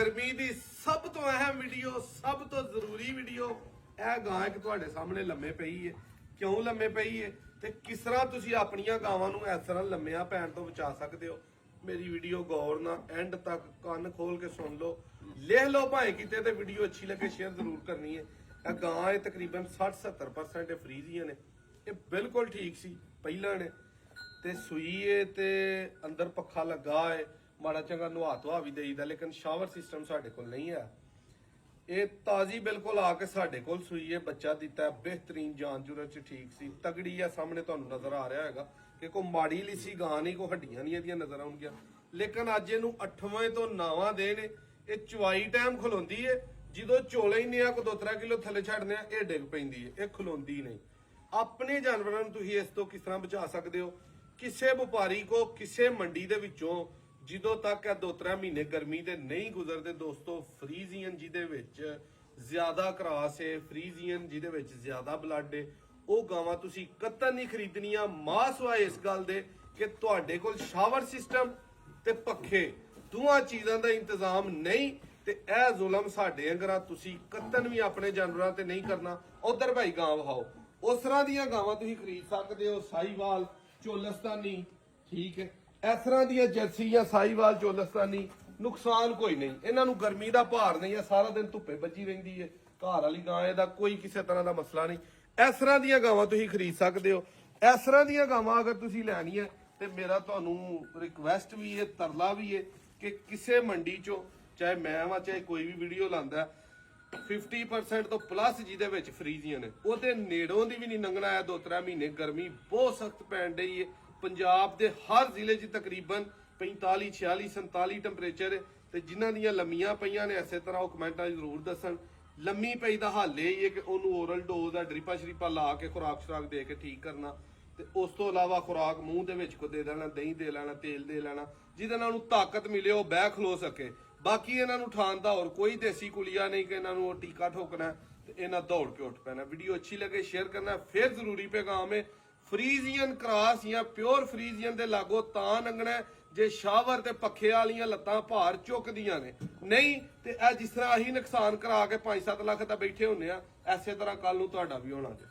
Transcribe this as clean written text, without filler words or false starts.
ਗਰਮੀ ਦੀ ਸਭ ਤੋਂ ਅਹਿਮ ਵੀਡੀਓ, ਸਭ ਤੋਂ ਜ਼ਰੂਰੀ ਵੀਡੀਓ। ਇਹ ਗਾਂ ਇੱਕ ਤੁਹਾਡੇ ਸਾਹਮਣੇ ਲੰਮੇ ਪਈ ਹੈ। ਕਿਉਂ ਲੰਮੇ ਪਈ ਹੈ ਤੇ ਕਿਸ ਤਰ੍ਹਾਂ ਤੁਸੀਂ ਆਪਣੀਆਂ ਗਾਵਾਂ ਨੂੰ ਇਸ ਤਰ੍ਹਾਂ ਲੰਮਿਆਂ ਪੈਣ ਤੋਂ ਬਚਾ ਸਕਦੇ ਹੋ। ਮੇਰੀ ਵੀਡੀਓ ਗੌਰ ਨਾਲ ਐਂਡ ਤੱਕ ਕੰਨ ਖੋਲ ਕੇ ਸੁਣ ਲਓ, ਲਿਖ ਲਓ ਭਾਵੇਂ ਕਿਤੇ, ਤੇ ਵੀਡੀਓ ਅੱਛੀ ਲੱਗੇ ਸ਼ੇਅਰ ਜ਼ਰੂਰ ਕਰਨੀ ਹੈ। ਇਹ ਗਾਂ ਇਹ ਤਕਰੀਬਨ 60-70% ਫਰੀਜ਼ੀਆਂ ਨੇ। ਇਹ ਬਿਲਕੁਲ ਠੀਕ ਸੀ ਪਹਿਲਾਂ ਨੇ ਤੇ ਸੂਈ ਏ ਤੇ ਅੰਦਰ ਪੱਖਾ ਲੱਗਾ ਹੈ, ਮਾੜਾ ਚੰਗਾ ਨਵਾ ਧਵਾ ਵੀ ਦੇਈਦਾ, ਲੇਕਿਨ ਸ਼ਾਵਰ ਸਿਸਟਮ ਸਾਡੇ ਕੋਲ ਨਹੀਂ ਹੈ। ਇਹ ਤਾਜ਼ੀ ਬਿਲਕੁਲ ਆ ਕੇ ਸਾਡੇ ਕੋਲ ਸੂਈ ਹੈ, ਬੱਚਾ ਦਿੱਤਾ, ਬਿਹਤਰੀਨ ਜਾਨ ਜੁਰਤ ਚ ਠੀਕ ਸੀ, ਤਗੜੀ ਆ, ਸਾਹਮਣੇ ਤੁਹਾਨੂੰ ਨਜ਼ਰ ਆ ਰਿਹਾ ਹੈਗਾ ਕਿ ਕੋਈ ਮਾੜੀ ਲਿਸੀ ਗਾਂ ਨਹੀਂ, ਕੋਈ ਹੱਡੀਆਂ ਨਹੀਂ ਇਹਦੀਆਂ ਨਜ਼ਰ ਆਉਣਗੀਆਂ। ਲੇਕਿਨ ਅੱਜ ਇਹਨੂੰ 8ਵੇਂ ਤੋਂ 9ਵਾਂ ਦਿਨ ਇਹ ਚਵਾਈ ਟਾਈਮ ਖਲੋਂਦੀ ਏ। ਜਦੋਂ ਚੋਲੇ ਹੀ ਨਹੀਂ ਆ, ਕੋ 2-3 ਕਿਲੋ ਥੱਲੇ ਛੱਡਨੇ ਆ, ਇਹ ਡਿੱਗ ਪੈਂਦੀ ਏ, ਇਹ ਖਲੋਂਦੀ ਨਹੀਂ। ਆਪਣੇ ਜਾਨਵਰਾਂ ਨੂੰ ਤੁਸੀਂ ਇਸ ਤੋਂ ਕਿਸ ਤਰ੍ਹਾਂ ਬਚਾ ਸਕਦੇ ਹੋ? ਕਿਸੇ ਵਪਾਰੀ ਕੋ ਕਿਸੇ ਮੰਡੀ ਦੇ ਵਿੱਚੋਂ ਜਦੋਂ ਤੱਕ ਇਹ 2-3 ਮਹੀਨੇ ਗਰਮੀ ਦੇ ਨਹੀਂ ਗੁਜ਼ਰਦੇ ਦੋਸਤੋ, ਫਰੀਜ਼ੀਅਨ ਜਿਹਦੇ ਵਿੱਚ ਜ਼ਿਆਦਾ ਕਰਾਸ ਹੈ, ਫਰੀਜ਼ੀਅਨ ਜਿਹਦੇ ਵਿੱਚ ਜ਼ਿਆਦਾ ਬਲੱਡ ਹੈ, ਉਹ ਗਾਵਾਂ ਤੁਸੀਂ ਕਤਨ ਨਹੀਂ ਖਰੀਦਣੀਆਂ। ਮਾਸ ਵਾ ਇਸ ਗੱਲ ਦੇ ਕਿ ਤੁਹਾਡੇ ਕੋਲ ਸ਼ਾਵਰ ਸਿਸਟਮ ਤੇ ਪੱਖੇ ਦੋਵਾਂ ਚੀਜ਼ਾਂ ਦਾ ਇੰਤਜ਼ਾਮ ਨਹੀਂ, ਤੇ ਇਹ ਜ਼ੁਲਮ ਸਾਡੇ ਅੰਗਰਾਂ ਤੁਸੀਂ ਕਤਨ ਵੀ ਆਪਣੇ ਜਾਨਵਰਾਂ ਤੇ ਨਹੀਂ ਕਰਨਾ। ਉਧਰ ਭਾਈ ਗਾਂ ਵਹਾਓ, ਉਸ ਤਰ੍ਹਾਂ ਦੀਆਂ ਗਾਵਾਂ ਤੁਸੀਂ ਖਰੀਦ ਸਕਦੇ ਹੋ। ਸਾਹੀਵਾਲ, ਚੋਲਸਤਾਨੀ, ਠੀਕ ਹੈ, ਇਸ ਤਰ੍ਹਾਂ ਦੀਆਂ ਜਰਸੀ ਜਾਂ ਸਾਹੀਵਾਲ, ਚੋਲਸਤਾਨੀ, ਨੁਕਸਾਨ ਕੋਈ ਨਹੀਂ, ਇਹਨਾਂ ਨੂੰ ਗਰਮੀ ਦਾ ਭਾਰ ਨਹੀਂ ਹੈ, ਸਾਰਾ ਦਿਨ ਧੁੱਪੇ ਬੱਜੀ ਰਹਿੰਦੀ ਹੈ। ਘਰ ਵਾਲੀ ਗਾਂ ਇਹਦਾ ਕੋਈ ਕਿਸੇ ਤਰ੍ਹਾਂ ਦਾ ਮਸਲਾ ਨਹੀਂ। ਇਸ ਤਰ੍ਹਾਂ ਦੀਆਂ ਗਾਵਾਂ ਤੁਸੀਂ ਖਰੀਦ ਸਕਦੇ ਹੋ। ਇਸ ਤਰ੍ਹਾਂ ਦੀਆਂ ਗਾਵਾਂ ਅਗਰ ਤੁਸੀਂ ਲੈਣੀਆਂ ਤੇ ਮੇਰਾ ਤੁਹਾਨੂੰ ਰਿਕਵੈਸਟ ਵੀ ਹੈ, ਤਰਲਾ ਵੀ ਹੈ ਕਿ ਕਿਸੇ ਮੰਡੀ ਚੋਂ, ਚਾਹੇ ਮੈਂ ਵਾਂ ਚਾਹੇ ਕੋਈ ਵੀ ਵੀਡੀਓ ਲਾਂਦਾ, 50% ਤੋਂ ਪਲੱਸ ਜਿਹਦੇ ਵਿੱਚ ਫਰੀਜ਼ੀਆਂ ਨੇ, ਉਹਦੇ ਨੇੜੋਂ ਦੀ ਵੀ ਨਹੀਂ ਲੰਘਣਾ ਹੈ। 2-3 ਮਹੀਨੇ ਗਰਮੀ ਬਹੁਤ ਸਖਤ ਪੈਣ ਡਈ ਹੈ। ਪੰਜਾਬ ਦੇ ਹਰ ਜ਼ਿਲ੍ਹੇ 'ਚ ਤਕਰੀਬਨ 45, 46, 47 ਟੈਂਪਰੇਚਰ ਹੈ, ਤੇ ਜਿਨ੍ਹਾਂ ਦੀਆਂ ਲੰਮੀਆਂ ਪਈਆਂ ਨੇ ਇਸੇ ਤਰ੍ਹਾਂ ਉਹ ਕਮੈਂਟਾਂ 'ਚ ਜ਼ਰੂਰ ਦੱਸਣ। ਲੰਮੀ ਪਈ ਦਾ ਹੱਲ ਇਹ ਹੀ ਹੈ ਕਿ ਉਹਨੂੰ ਓਰਲ ਡੋਜ਼ ਦਾ ਡ੍ਰਿਪਾਂ ਸ਼ਰੀਪਾਂ ਲਾ ਕੇ ਖੁਰਾਕ ਸ਼ਰਾਕ ਦੇ ਕੇ ਠੀਕ ਕਰਨਾ, ਤੇ ਉਸ ਤੋਂ ਇਲਾਵਾ ਖੁਰਾਕ ਮੂੰਹ ਦੇ ਵਿੱਚ ਕੋ ਦੇ ਦੇਣਾ, ਦਹੀਂ ਦੇ ਲੈਣਾ, ਤੇਲ ਦੇ ਲੈਣਾ, ਜਿਹਦੇ ਨਾਲ ਉਹਨੂੰ ਤਾਕਤ ਮਿਲੇ, ਉਹ ਬਹਿ ਖਲੋ ਸਕੇ। ਬਾਕੀ ਇਹਨਾਂ ਨੂੰ ਠਾਣ ਦਾ ਹੋਰ ਕੋਈ ਦੇਸੀ ਕੁਲੀਆ ਨਹੀਂ ਕਿ ਇਹਨਾਂ ਨੂੰ ਉਹ ਟੀਕਾ ਠੋਕਣਾ ਤੇ ਇਹਨਾਂ ਦੌੜ ਕੇ ਉੱਠ ਪੈਣਾ। ਵੀਡੀਓ ਅੱਛੀ ਲੱਗੇ ਸ਼ੇਅਰ ਕਰਨਾ। ਫਿਰ ਜ਼ਰੂਰੀ ਪੈਗਾਮ ਹੈ, ਫਰੀਜ਼ੀਅਨ ਕ੍ਰਾਸ ਜਾਂ ਪਿਓਰ ਫਰੀਜ਼ੀਅਨ ਦੇ ਲਾਗੋ ਤਾਂ ਲੰਘਣਾ ਜੇ ਸ਼ਾਵਰ ਤੇ ਪੱਖੇ ਵਾਲੀਆਂ ਲੱਤਾਂ ਭਾਰ ਚੁੱਕਦੀਆਂ ਨੇ, ਨਹੀਂ ਤੇ ਇਹ ਜਿਸ ਤਰ੍ਹਾਂ ਅਸੀਂ ਨੁਕਸਾਨ ਕਰਾ ਕੇ 5-7 ਲੱਖ ਦਾ ਬੈਠੇ ਹੁੰਨੇ ਆ, ਐਸੇ ਤਰ੍ਹਾਂ ਕੱਲ ਨੂੰ ਤੁਹਾਡਾ ਵੀ ਹੋਣਾ ਜੇ।